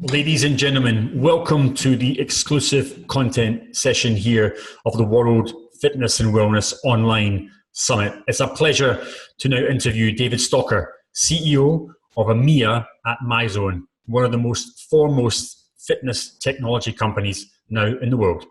Ladies and gentlemen, welcome to the exclusive content session here of the World Fitness and Wellness Online Summit. It's a pleasure to now interview David Stalker, CEO of EMEA at Myzone, one of the most foremost fitness technology companies now in the world.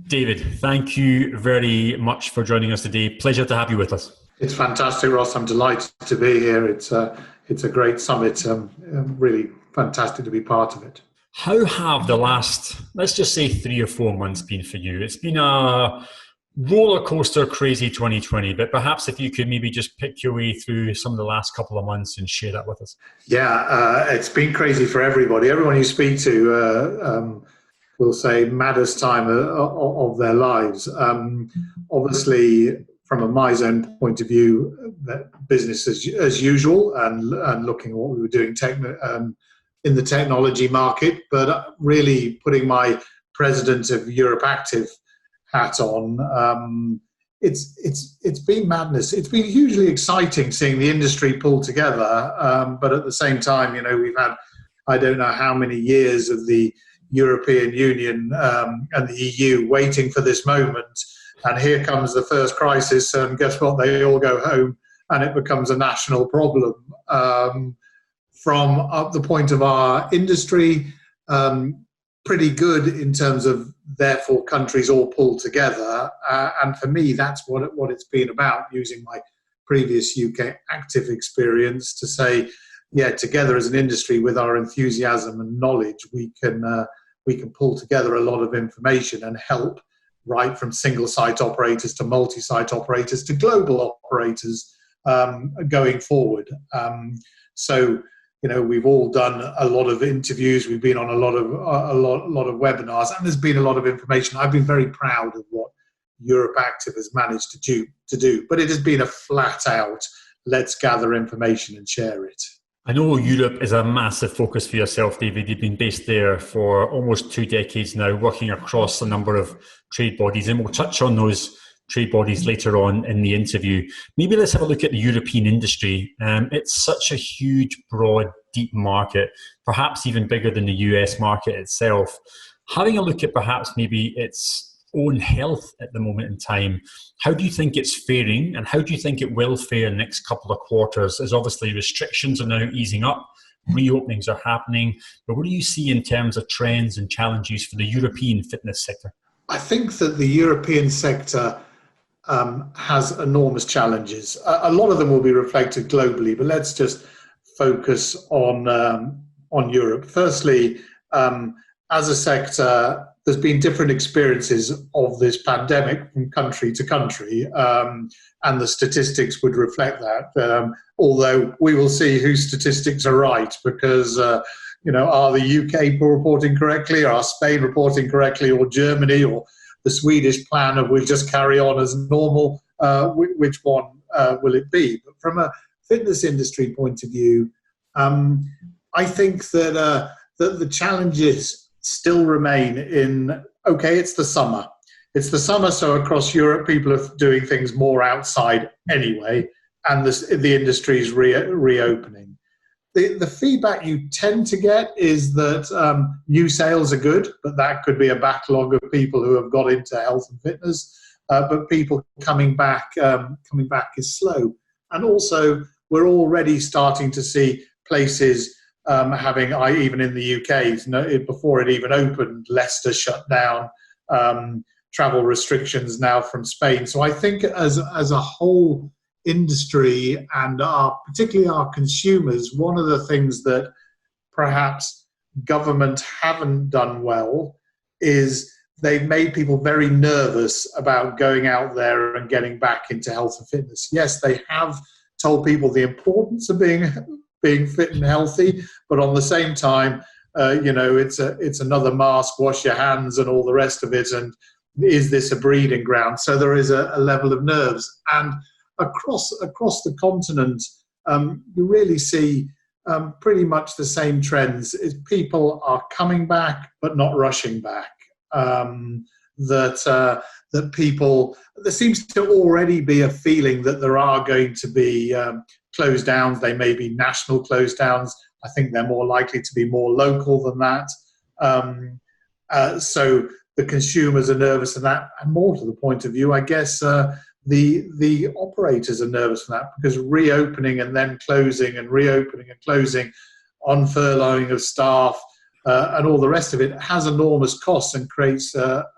David, thank you very much for joining us today. Pleasure to have you with us. It's fantastic, Ross. I'm delighted to be here. It's a great summit. Really fantastic to be part of it. How have the last, let's just say 3 or 4 months been for you? It's been a roller coaster, crazy 2020, but perhaps if you could maybe just pick your way through some of the last couple of months and share that with us. Yeah, it's been crazy for everybody. Everyone you speak to will say maddest time of their lives. Obviously, from a Myzone point of view, business as usual, and looking at what we were doing in the technology market, but really putting my president of Ukactive hat on. It's been madness. It's been hugely exciting seeing the industry pull together, but at the same time, we've had I don't know how many years of the European Union and the EU waiting for this moment, and here comes the first crisis, and guess what? They all go home, and it becomes a national problem. From the point of our industry, pretty good in terms of therefore countries all pull together, and for me that's what it's been about, using my previous Ukactive experience to say, yeah, together as an industry with our enthusiasm and knowledge, we can pull together a lot of information and help, right from single site operators to multi-site operators to global operators going forward. So we've all done a lot of interviews. We've been on a lot of webinars, and there's been a lot of information. I've been very proud of what Ukactive has managed to do, but it has been a flat out, let's gather information and share it. I know Europe is a massive focus for yourself, David. You've been based there for almost 2 decades now, working across a number of trade bodies, and we'll touch on those trade bodies later on in the interview. Maybe let's have a look at the European industry. It's such a huge, broad, deep market, perhaps even bigger than the US market itself. Having a look at perhaps maybe its own health at the moment in time, how do you think it's faring, and how do you think it will fare in the next couple of quarters, as obviously restrictions are now easing up, reopenings are happening, but what do you see in terms of trends and challenges for the European fitness sector? I think that the European sector has enormous challenges. A lot of them will be reflected globally, but let's just focus on Europe. Firstly, as a sector, there's been different experiences of this pandemic from country to country, and the statistics would reflect that. Although we will see whose statistics are right, because are the UK reporting correctly, are Spain reporting correctly, or Germany, or the Swedish plan of we'll just carry on as normal? Which one will it be? But from a fitness industry point of view, I think that the challenges still remain in, okay, it's the summer. It's the summer, so across Europe, people are doing things more outside anyway, and the industry is reopening. The feedback you tend to get is that new sales are good, but that could be a backlog of people who have got into health and fitness. But people coming back is slow. And also, we're already starting to see places even in the UK, before it even opened, Leicester shut down, travel restrictions now from Spain. So I think as a whole industry, and particularly our consumers, one of the things that perhaps government haven't done well is they've made people very nervous about going out there and getting back into health and fitness. Yes, they have told people the importance of being fit and healthy, but on the same time, it's another mask, wash your hands, and all the rest of it. And is this a breeding ground? So there is a level of nerves, and across the continent, you really see pretty much the same trends. Is people are coming back, but not rushing back. that people, there seems to already be a feeling that there are going to be close downs. They may be national close downs. I think they're more likely to be more local than that. So the consumers are nervous of that, and more to the point of view, I guess the operators are nervous for that, because reopening and then closing and reopening and closing, unfurloughing of staff, and all the rest of it has enormous costs and creates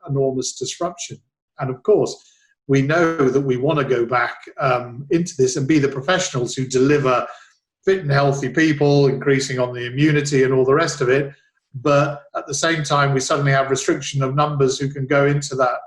enormous disruption. And of course, we know that we want to go back into this and be the professionals who deliver fit and healthy people, increasing on the immunity and all the rest of it. But at the same time, we suddenly have restriction of numbers who can go into that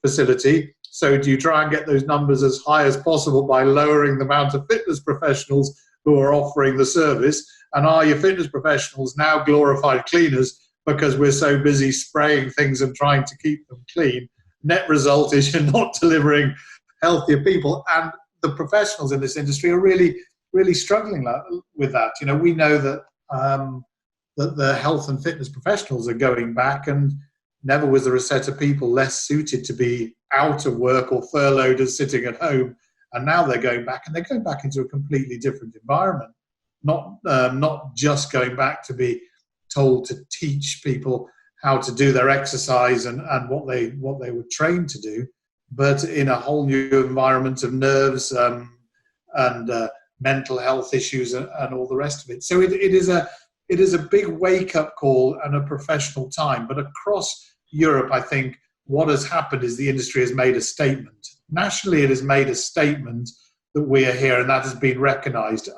facility. So do you try and get those numbers as high as possible by lowering the amount of fitness professionals who are offering the service? And are your fitness professionals now glorified cleaners because we're so busy spraying things and trying to keep them clean? Net result is you're not delivering healthier people. And the professionals in this industry are really, really struggling with that. You know, we know that that the health and fitness professionals are going back, and never was there a set of people less suited to be out of work or furloughed as sitting at home. And now they're going back, and they're going back into a completely different environment. Not just going back to be told to teach people how to do their exercise and what they were trained to do, but in a whole new environment of nerves and mental health issues and all the rest of it. So it is a big wake-up call and a professional time. But across Europe, I think what has happened is the industry has made a statement. Nationally, it has made a statement that we are here, and that has been recognised.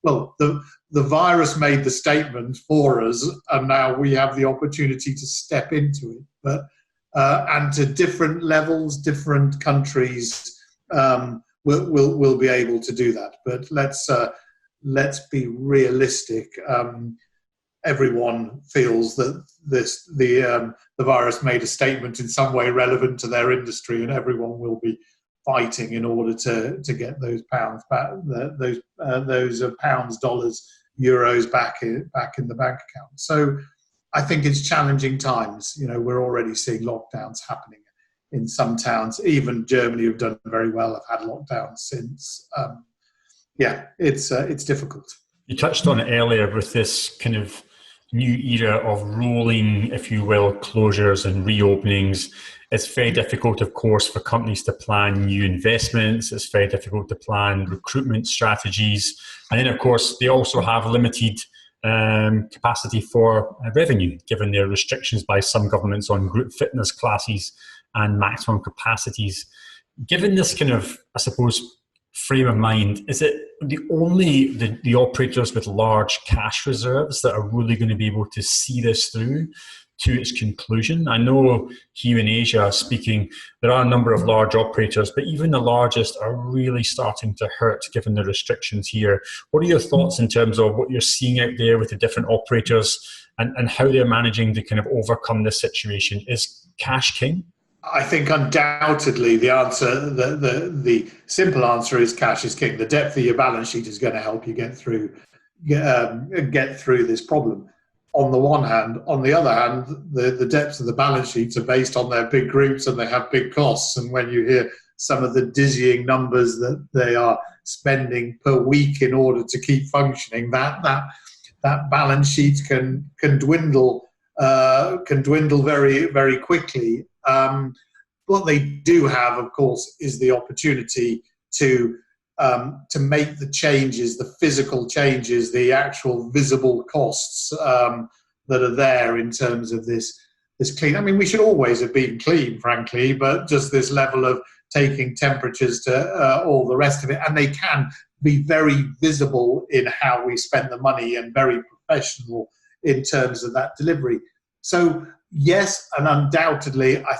Well, the virus made the statement for us, and now we have the opportunity to step into it. But and to different levels, different countries will be able to do that. But let's be realistic. Everyone feels that the virus made a statement in some way relevant to their industry, and everyone will be fighting in order to get those pounds back, those pounds, dollars, euros back in the bank account. So I think it's challenging times. You know, we're already seeing lockdowns happening in some towns. Even Germany, have done very well, have had lockdowns since. It's difficult. You touched on it earlier with this kind of new era of rolling, if you will, closures and reopenings. It's very difficult, of course, for companies to plan new investments. It's very difficult to plan recruitment strategies. And then, of course, they also have limited capacity for revenue, given their restrictions by some governments on group fitness classes and maximum capacities. Given this kind of, I suppose, frame of mind, is it only the operators with large cash reserves that are really going to be able to see this through to its conclusion? I know here in Asia, speaking, there are a number of large operators, but even the largest are really starting to hurt given the restrictions here. What are your thoughts in terms of what you're seeing out there with the different operators and how they're managing to kind of overcome this situation? Is cash king? I think undoubtedly the answer, the simple answer is cash is king. The depth of your balance sheet is going to help you get through this problem. On the one hand, on the other hand, the depths of the balance sheets are based on their big groups and they have big costs. And when you hear some of the dizzying numbers that they are spending per week in order to keep functioning, that balance sheet can dwindle very, very quickly. What they do have, of course, is the opportunity to make the changes, the physical changes, the actual visible costs that are there in terms of this clean. I mean, we should always have been clean, frankly, but just this level of taking temperatures to all the rest of it, and they can be very visible in how we spend the money and very professional in terms of that delivery. So yes, and undoubtedly, I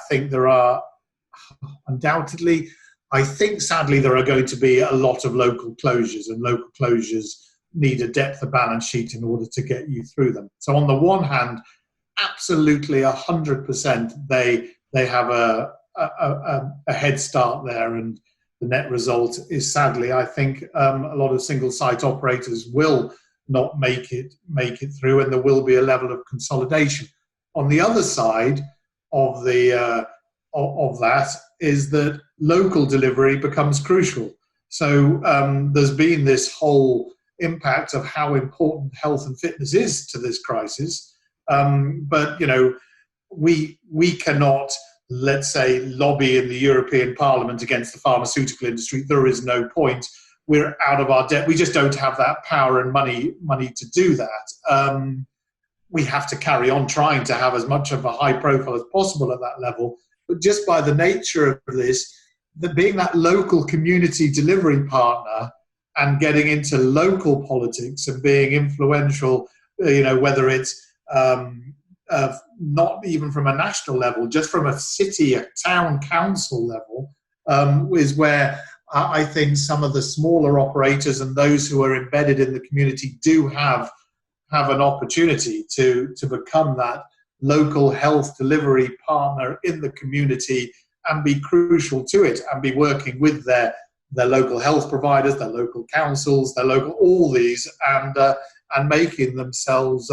think sadly there are going to be a lot of local closures, and local closures need a depth of balance sheet in order to get you through them. So on the one hand, absolutely 100%, they have a head start there, and the net result is sadly, I think a lot of single site operators will not make it through, and there will be a level of consolidation. On the other side of the of that is that local delivery becomes crucial. So there's been this whole impact of how important health and fitness is to this crisis. But we cannot, let's say, lobby in the European Parliament against the pharmaceutical industry. There is no point. We're out of our depth. We just don't have that power and money to do that. We have to carry on trying to have as much of a high profile as possible at that level. But just by the nature of this, being that local community delivery partner and getting into local politics and being influential, whether it's not even from a national level, just from a city, a town council level, is where I think some of the smaller operators and those who are embedded in the community do have an opportunity to become that local health delivery partner in the community and be crucial to it and be working with their local health providers, their local councils, all these, and making themselves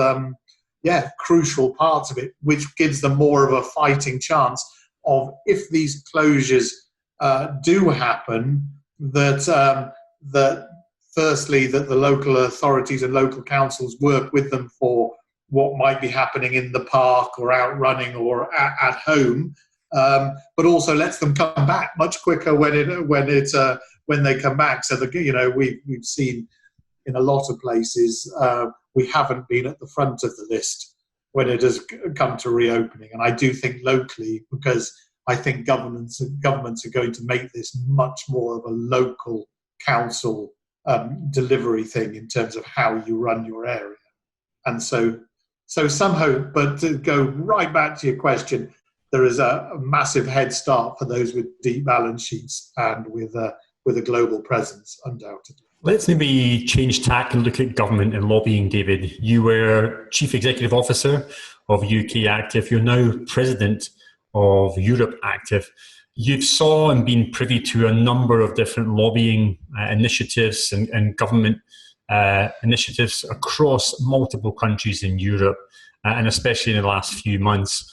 crucial parts of it, which gives them more of a fighting chance of, if these closures do happen, that firstly, that the local authorities and local councils work with them for what might be happening in the park or out running or at home, but also lets them come back much quicker when they come back. So that we've seen in a lot of places we haven't been at the front of the list when it has come to reopening, and I do think locally, because I think governments are going to make this much more of a local council delivery thing in terms of how you run your area. And so some hope, but to go right back to your question, there is a massive head start for those with deep balance sheets and with a global presence, undoubtedly. Let's maybe change tack and look at government and lobbying, David. You were Chief Executive Officer of Ukactive. You're now President of Europe Active. You've saw and been privy to a number of different lobbying initiatives and government initiatives across multiple countries in Europe, and especially in the last few months.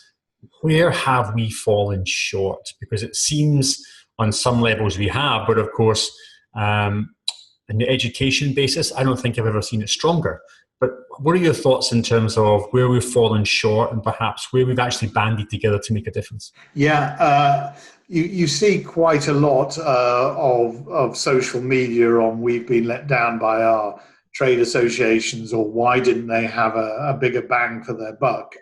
Where have we fallen short? Because it seems on some levels we have, but of course, in the education basis, I don't think I've ever seen it stronger. But what are your thoughts in terms of where we've fallen short and perhaps where we've actually banded together to make a difference? Yeah, you see quite a lot of social media on we've been let down by our trade associations, or why didn't they have a bigger bang for their buck?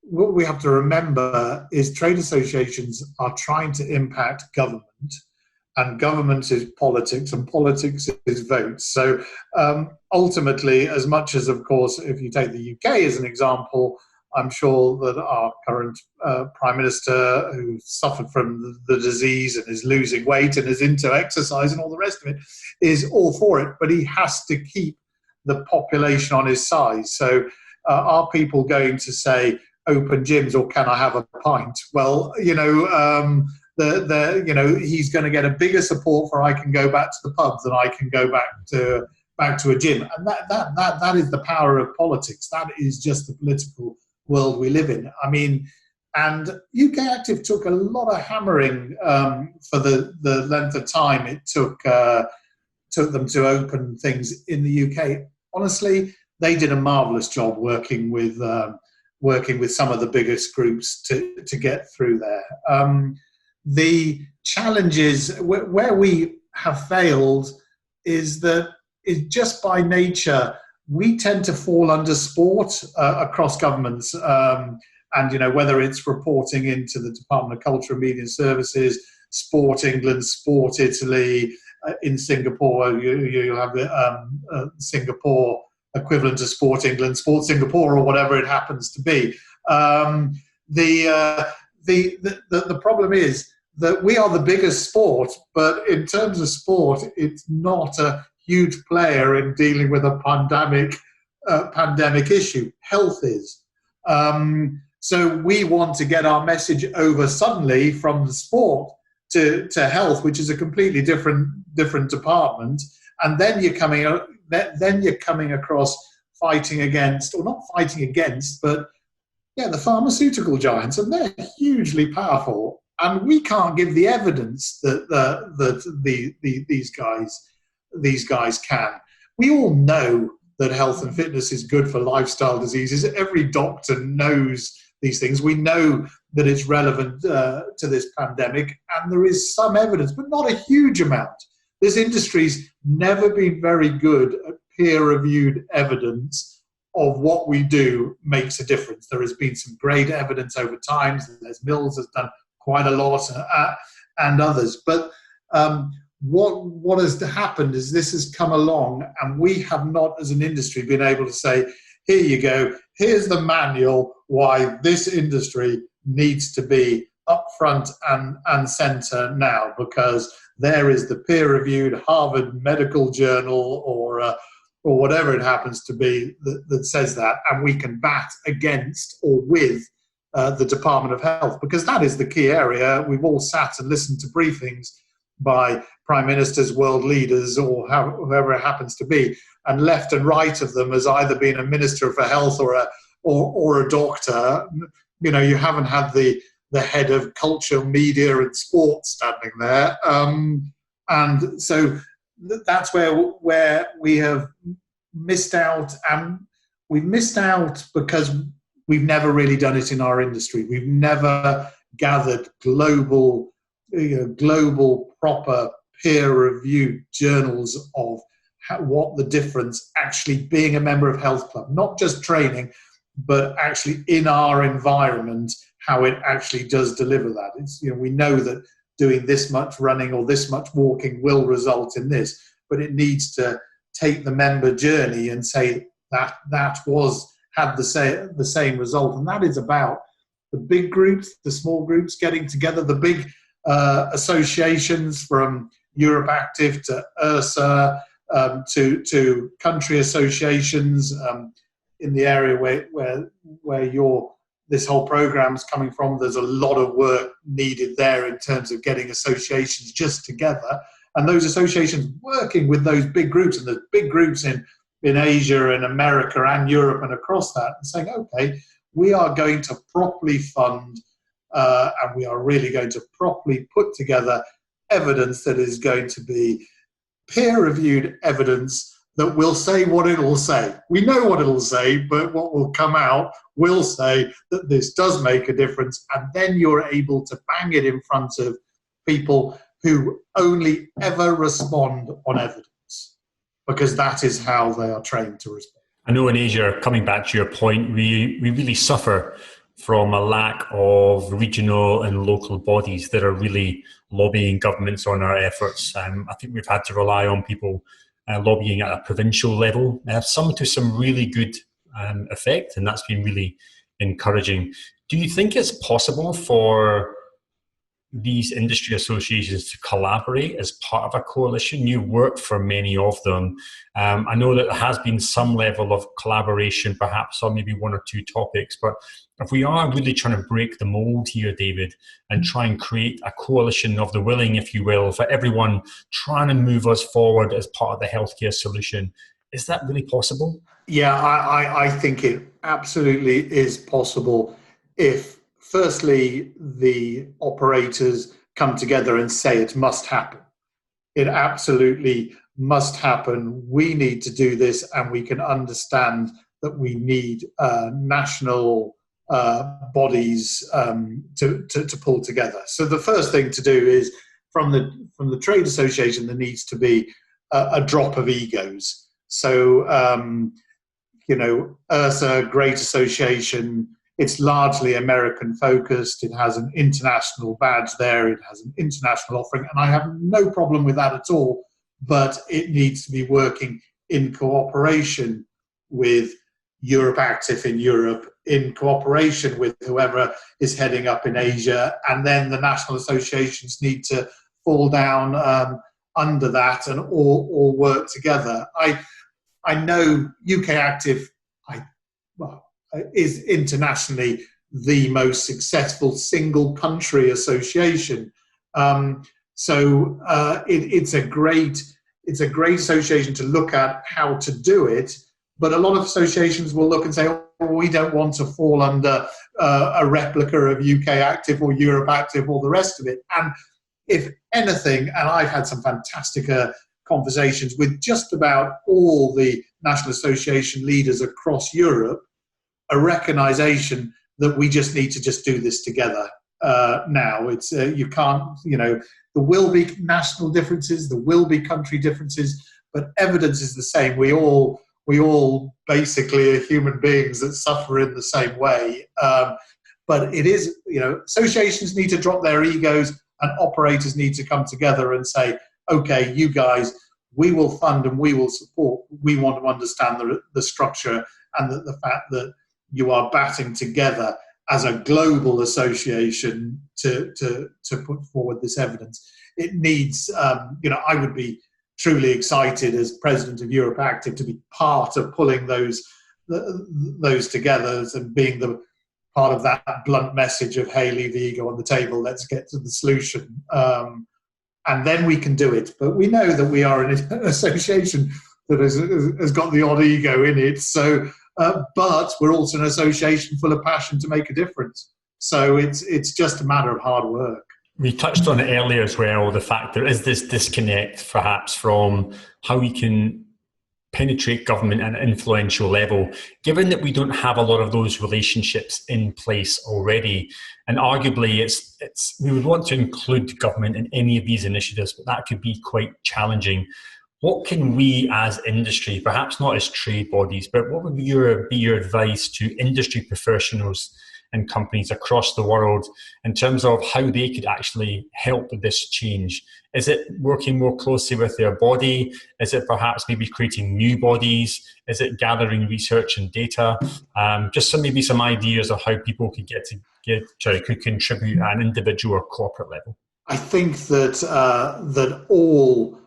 What we have to remember is trade associations are trying to impact government, and government is politics, and politics is votes. So ultimately, as much as, of course, if you take the UK as an example, I'm sure that our current Prime Minister, who suffered from the disease and is losing weight and is into exercise and all the rest of it, is all for it, but he has to keep the population on his side. So are people going to say, open gyms, or can I have a pint? Well, he's going to get a bigger support for I can go back to the pub than I can go back to a gym, and that is the power of politics. That is just the political world we live in. I mean, and Ukactive took a lot of hammering for the length of time it took them to open things in the UK. Honestly, they did a marvelous job working with some of the biggest groups to get through there. The challenges where we have failed is that just by nature, we tend to fall under sport across governments. And, whether it's reporting into the Department of Culture and Media Services, Sport England, Sport Italy, in Singapore, you'll have the Singapore equivalent to Sport England, Sport Singapore, or whatever it happens to be. The problem is that we are the biggest sport, but in terms of sport, it's not a huge player in dealing with a pandemic issue. Health is. So we want to get our message over suddenly from the sport to health, which is a completely different department, and then you're coming across fighting against, or not fighting against, but Yeah, the pharmaceutical giants, and they're hugely powerful. And we can't give the evidence that these guys can. We all know that health and fitness is good for lifestyle diseases. Every doctor knows these things. We know that it's relevant to this pandemic, and there is some evidence, but not a huge amount. This industry's never been very good at peer-reviewed evidence of what we do makes a difference. There has been some great evidence over time. Les Mills has done quite a lot, and others. But what has happened is this has come along, and we have not, as an industry, been able to say, here you go, here's the manual why this industry needs to be up front and center now, because there is the peer-reviewed Harvard Medical Journal or whatever it happens to be that says that, and we can bat against or with the Department of Health, because that is the key area. We've all sat and listened to briefings by prime ministers, world leaders, or whoever it happens to be, and left and right of them has either been a minister for health or a doctor. You know, you haven't had the head of culture, media, and sports standing there, and so that's where we have missed out, and we've missed out because we've never really done it in our industry. We've never gathered global proper peer-reviewed journals of what the difference actually being a member of Health Club, not just training, but actually in our environment, how it actually does deliver that. It's, you know, we know that doing this much running or this much walking will result in this, but it needs to take the member journey and say that had the same result. And that is about the big groups, the small groups getting together, the big associations from Ukactive to EMEA, to country associations in the area where this whole program's coming from. There's a lot of work needed there in terms of getting associations just together, and those associations working with those big groups, and the big groups in Asia and America and Europe and across that, and saying, okay, we are going to properly fund and we are really going to properly put together evidence that is going to be peer-reviewed evidence that will say what it will say. We know what it will say, but what will come out will say that this does make a difference, and then you're able to bang it in front of people who only ever respond on evidence, because that is how they are trained to respond. I know in Asia, coming back to your point, we really suffer from a lack of regional and local bodies that are really lobbying governments on our efforts. I think we've had to rely on people lobbying at a provincial level, some to some really good effect, and that's been really encouraging. Do you think it's possible for these industry associations to collaborate as part of a coalition? You work for many of them. I know that there has been some level of collaboration, perhaps on maybe one or two topics, but if we are really trying to break the mold here, David, and try and create a coalition of the willing, if you will, for everyone trying to move us forward as part of the healthcare solution, is that really possible? Yeah, I think it absolutely is possible if, firstly, the operators come together and say it must happen. It absolutely must happen. We need to do this, and we can understand that we need national bodies to pull together. So the first thing to do is, from the trade association, there needs to be a drop of egos. So EMEA, great association. It's largely American focused. It has an international badge there. It has an international offering, and I have no problem with that at all. But it needs to be working in cooperation with Ukactive in Europe, in cooperation with whoever is heading up in Asia, and then the national associations need to fall down under that and all work together. I know Ukactive is internationally the most successful single country association. So it's a great association to look at how to do it. But a lot of associations will look and say, oh, we don't want to fall under a replica of Ukactive or Europactive or the rest of it. And if anything, and I've had some fantastic conversations with just about all the National Association leaders across Europe, a recognition that we just need to just do this together now. It's you can't, there will be national differences, there will be country differences, but evidence is the same. We all basically are human beings that suffer in the same way. But it is, associations need to drop their egos and operators need to come together and say, okay, you guys, we will fund and we will support. We want to understand the structure and the fact that you are batting together as a global association to put forward this evidence. It needs, I would be truly excited as president of Europactive to be part of pulling those together and being the part of that blunt message of, hey, leave the ego on the table, let's get to the solution. And then we can do it. But we know that we are an association that has got the odd ego in it. So, but we're also an association full of passion to make a difference. So it's just a matter of hard work. We touched on it earlier as well, the fact there is this disconnect perhaps from how we can penetrate government at an influential level, given that we don't have a lot of those relationships in place already. And arguably, we would want to include government in any of these initiatives, but that could be quite challenging. What can we as industry, perhaps not as trade bodies, but what would be your advice to industry professionals and companies across the world in terms of how they could actually help with this change? Is it working more closely with their body? Is it perhaps maybe creating new bodies? Is it gathering research and data? Just maybe some ideas of how people could could contribute at an individual or corporate level. I think that all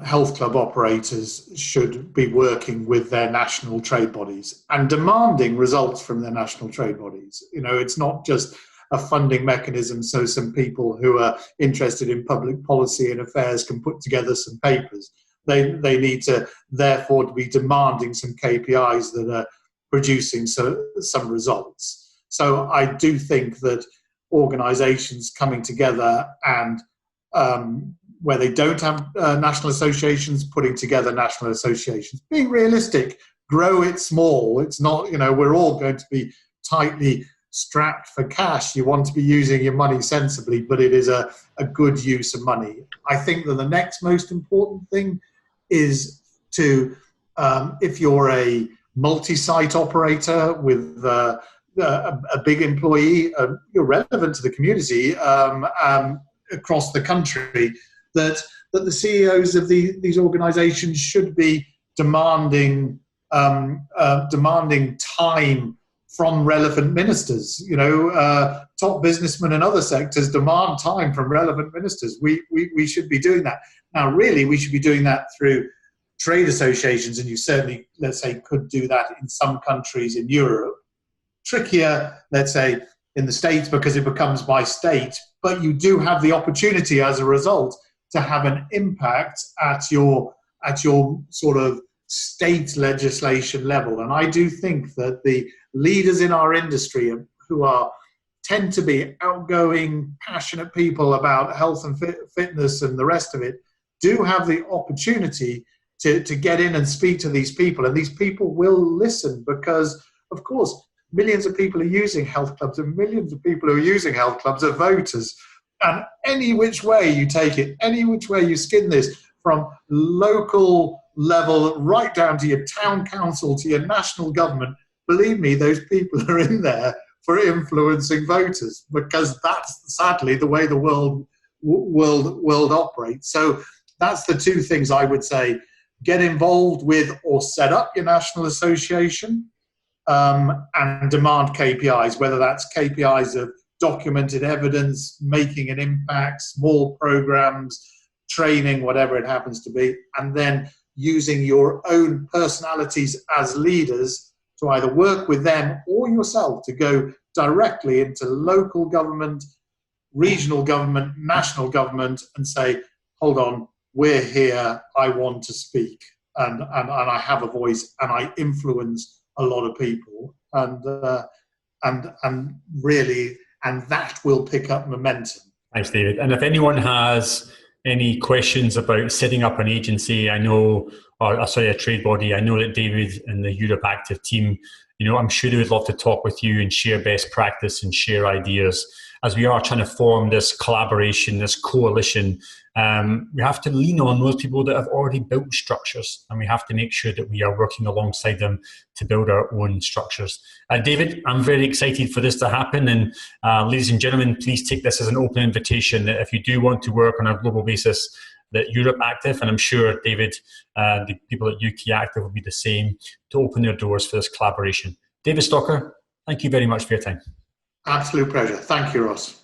health club operators should be working with their national trade bodies and demanding results from their national trade bodies. It's not just a funding mechanism so some people who are interested in public policy and affairs can put together some papers. They need to therefore be demanding some KPIs that are producing some results. So I do think that organisations coming together and where they don't have national associations, putting together national associations, being realistic, grow it small. It's not, we're all going to be tightly strapped for cash. You want to be using your money sensibly, but it is a good use of money. I think that the next most important thing is to, if you're a multi-site operator with a big employee, you're relevant to the community across the country, that the CEOs of these organisations should be demanding time from relevant ministers. Top businessmen in other sectors demand time from relevant ministers. We should be doing that. Now, really, we should be doing that through trade associations, and you certainly, let's say, could do that in some countries in Europe. Trickier, let's say, in the States because it becomes by state, but you do have the opportunity as a result to have an impact at your sort of state legislation level. And I do think that the leaders in our industry who tend to be outgoing, passionate people about health and fitness and the rest of it, do have the opportunity to get in and speak to these people. And these people will listen because, of course, millions of people are using health clubs and millions of people who are using health clubs are voters. And any which way you take it, any which way you skin this, from local level right down to your town council, to your national government, believe me, those people are in there for influencing voters, because that's sadly the way the world operates. So that's the two things I would say: get involved with or set up your national association, and demand KPIs, whether that's KPIs of documented evidence, making an impact, small programs, training, whatever it happens to be, and then using your own personalities as leaders to either work with them or yourself to go directly into local government, regional government, national government, and say, hold on, we're here, I want to speak, and I have a voice, and I influence a lot of people. and really, and that will pick up momentum. Thanks, David. And if anyone has any questions about setting up an agency, a trade body, I know that David and the Europe Active team, I'm sure they would love to talk with you and share best practice and share ideas. As we are trying to form this collaboration, this coalition, we have to lean on those people that have already built structures, and we have to make sure that we are working alongside them to build our own structures. David, I'm very excited for this to happen, and ladies and gentlemen, please take this as an open invitation that if you do want to work on a global basis, that Europe Active, and I'm sure, David, the people at UK Active will be the same, to open their doors for this collaboration. David Stalker, thank you very much for your time. Absolute pleasure. Thank you, Ross.